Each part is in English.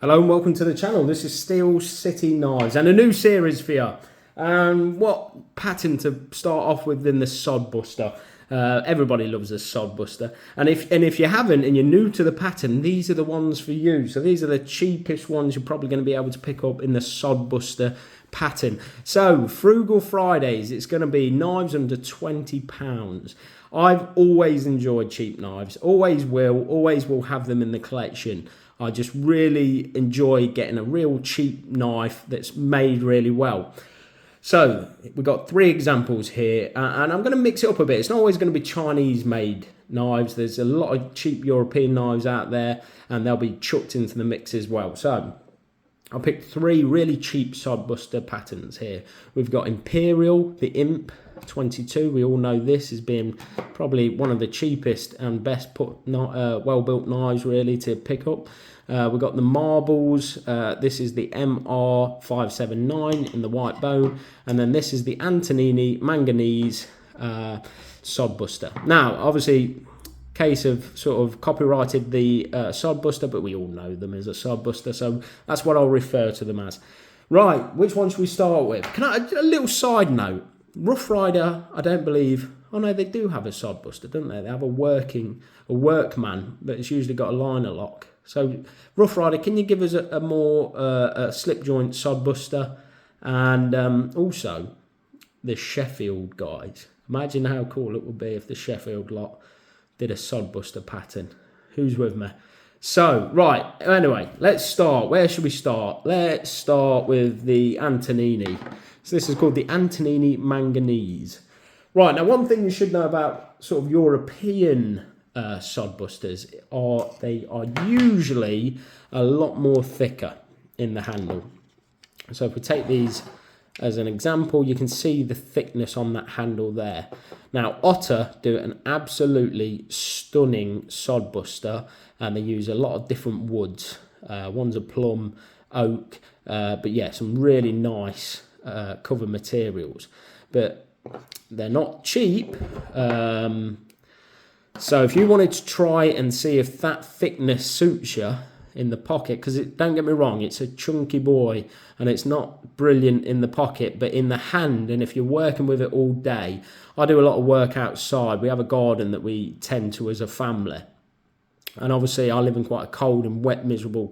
Hello and welcome to the channel. This is Steel City Knives and a new series for you. What pattern to start off with than the Sodbuster? Everybody loves a Sodbuster, and if you haven't and you're new to the pattern, these are the ones for you. So these are the cheapest ones you're probably going to be able to pick up in the Sodbuster pattern. So Frugal Fridays, it's going to be knives under £20. I've always enjoyed cheap knives, always will have them in the collection. I just really enjoy getting a real cheap knife that's made really well. So we've got three examples here, and I'm going to mix it up a bit. It's not always going to be Chinese made knives. There's a lot of cheap European knives out there, and they'll be chucked into the mix as well. So I picked three really cheap Sodbuster patterns here. We've got Imperial, the IMP22. We all know this as being probably one of the cheapest and best well-built knives really to pick up. We've got the Marbles. This is the MR579 in the white bone. And then this is the Antonini Mangiaghese Sodbuster. Now, obviously, case of sort of copyrighted the Sodbuster, but we all know them as a Sodbuster, so that's what I'll refer to them as. Right, which one should we start with? A little side note. Rough Rider, I don't believe. Oh no, they do have a Sodbuster, don't they? They have a workman, but it's usually got a liner lock. So Rough Rider, can you give us a more slip joint Sodbuster? And also the Sheffield guys. Imagine how cool it would be if the Sheffield lot did a Sodbuster pattern. Who's with me? So, right, anyway, let's start. Where should we start? Let's start with the Antonini. So this is called the Antonini Manganese. Right, now one thing you should know about sort of European Sodbusters are they are usually a lot more thicker in the handle. So if we take these as an example, you can see the thickness on that handle there. Now, Otter do an absolutely stunning Sodbuster, and they use a lot of different woods. One's a plum, oak, but yeah, some really nice cover materials. But they're not cheap. So if you wanted to try and see if that thickness suits you in the pocket, because don't get me wrong, it's a chunky boy and it's not brilliant in the pocket, but in the hand, and if you're working with it all day. I do a lot of work outside. We have a garden that we tend to as a family, and obviously I live in quite a cold and wet, miserable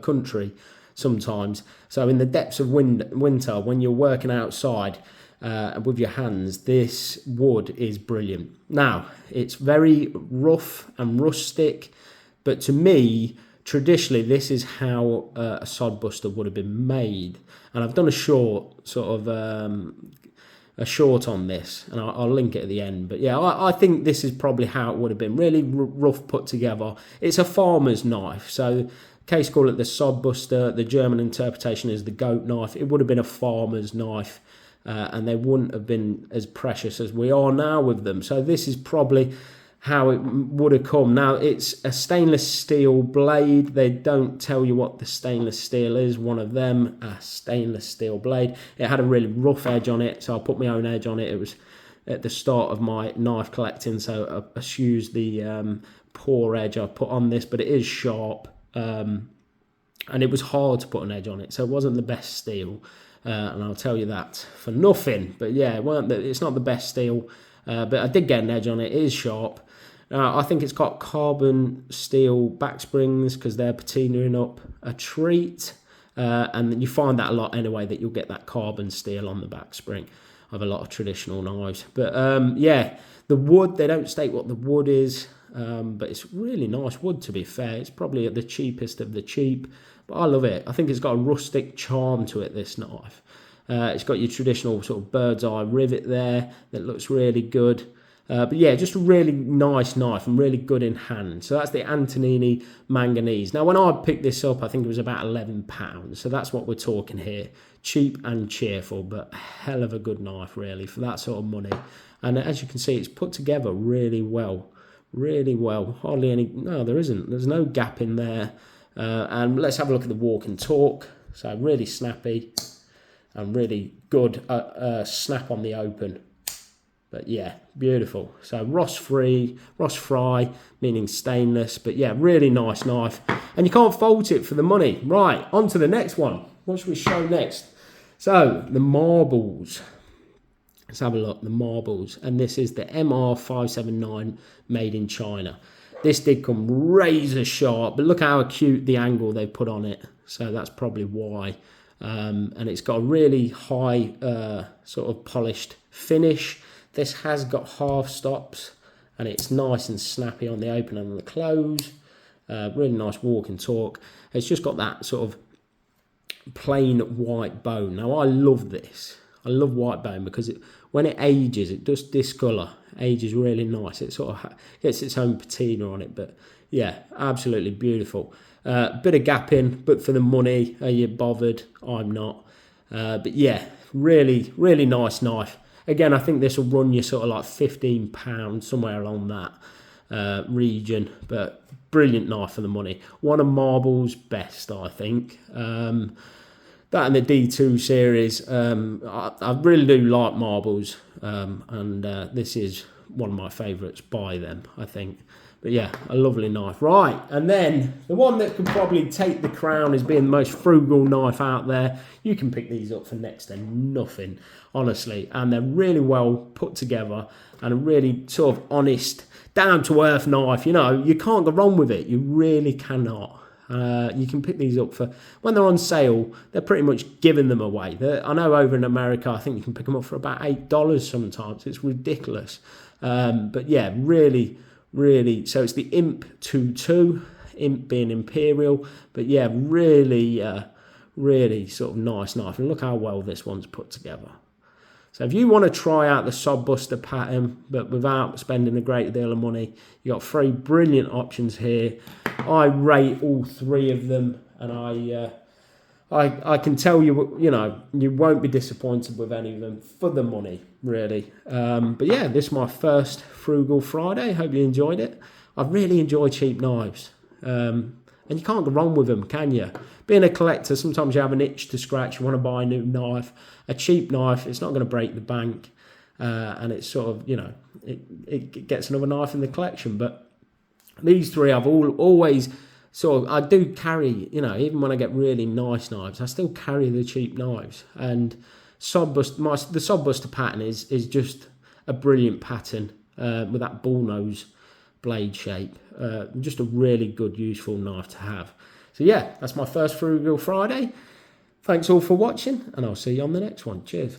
country sometimes. So in the depths of winter, when you're working outside with your hands, this wood is brilliant. Now, it's very rough and rustic, but to me, traditionally, this is how a Sodbuster would have been made. And I've done a short, sort of a short on this, and I'll link it at the end. But yeah, I think this is probably how it would have been. Really rough put together. It's a farmer's knife. So case call it the Sodbuster. The German interpretation is the goat knife. It would have been a farmer's knife. And they wouldn't have been as precious as we are now with them. So this is probably how it would have come. Now, it's a stainless steel blade. They don't tell you what the stainless steel is. One of them, a stainless steel blade. It had a really rough edge on it, so I put my own edge on it. It was at the start of my knife collecting, so I used the poor edge I put on this, but it is sharp. And it was hard to put an edge on it, so it wasn't the best steel. And I'll tell you that for nothing. But yeah, it's not the best steel, but I did get an edge on it. It is sharp. I think it's got carbon steel back springs because they're patinaing up a treat. And you find that a lot anyway, that you'll get that carbon steel on the back spring of a lot of traditional knives. But yeah, the wood, they don't state what the wood is, but it's really nice wood, to be fair. It's probably the cheapest of the cheap, but I love it. I think it's got a rustic charm to it, this knife. It's got your traditional sort of bird's eye rivet there that looks really good. But yeah, just a really nice knife and really good in hand. So that's the Antonini Manganese. Now, when I picked this up, I think it was about £11. So that's what we're talking here. Cheap and cheerful, but a hell of a good knife, really, for that sort of money. And as you can see, it's put together really well. Really well. Hardly any... No, there isn't. There's no gap in there. And let's have a look at the walk and talk. So really snappy and really good snap on the open. But yeah, beautiful. So Ross Fry, meaning stainless. But yeah, really nice knife. and you can't fault it for the money. Right, on to the next one. What should we show next? So, the marbles. Let's have a look, the marbles. And this is the MR579 made in China. This did come razor sharp, but look how cute the angle they put on it. So that's probably why. And it's got a really high sort of polished finish. This has got half stops, and it's nice and snappy on the open and the close. Really nice walk and talk. It's just got that sort of plain white bone. Now I love this. I love white bone because when it ages, it does discolour. Ages really nice. It sort of gets its own patina on it. But yeah, absolutely beautiful. Bit of gap in, but for the money, are you bothered? I'm not. But yeah, really, really nice knife. Again, I think this will run you sort of like £15, somewhere along that region. But brilliant knife for the money. One of Marble's best, I think. That and the D2 series, I really do like Marbles, and this is one of my favourites by them, I think. But yeah, a lovely knife. Right, and then the one that could probably take the crown as being the most frugal knife out there. You can pick these up for next to nothing, honestly. And they're really well put together and a really sort of honest, down-to-earth knife. You know, you can't go wrong with it. You really cannot. You can pick these up for, when they're on sale, they're pretty much giving them away. I know over in America, I think you can pick them up for about $8 sometimes. It's ridiculous. But yeah, really, really, so it's the IMP22, IMP being Imperial. But yeah, really, really sort of nice knife. And look how well this one's put together. So if you want to try out the Sodbuster pattern, but without spending a great deal of money, you've got 3 brilliant options here. I rate all 3 of them, and I can tell you, you know, you won't be disappointed with any of them for the money, really. But yeah, this is my first Frugal Friday. Hope you enjoyed it. I really enjoy cheap knives. And you can't go wrong with them, can you? Being a collector, sometimes you have an itch to scratch. You want to buy a new knife. A cheap knife, it's not going to break the bank. And it's sort of, you know, it gets another knife in the collection. But these 3 I've always sort of, I do carry, you know, even when I get really nice knives, I still carry the cheap knives. And the Sodbuster pattern is just a brilliant pattern with that bullnose blade shape. Just a really good, useful knife to have. So yeah, that's my first Frugal Friday. Thanks all for watching, and I'll see you on the next one. Cheers.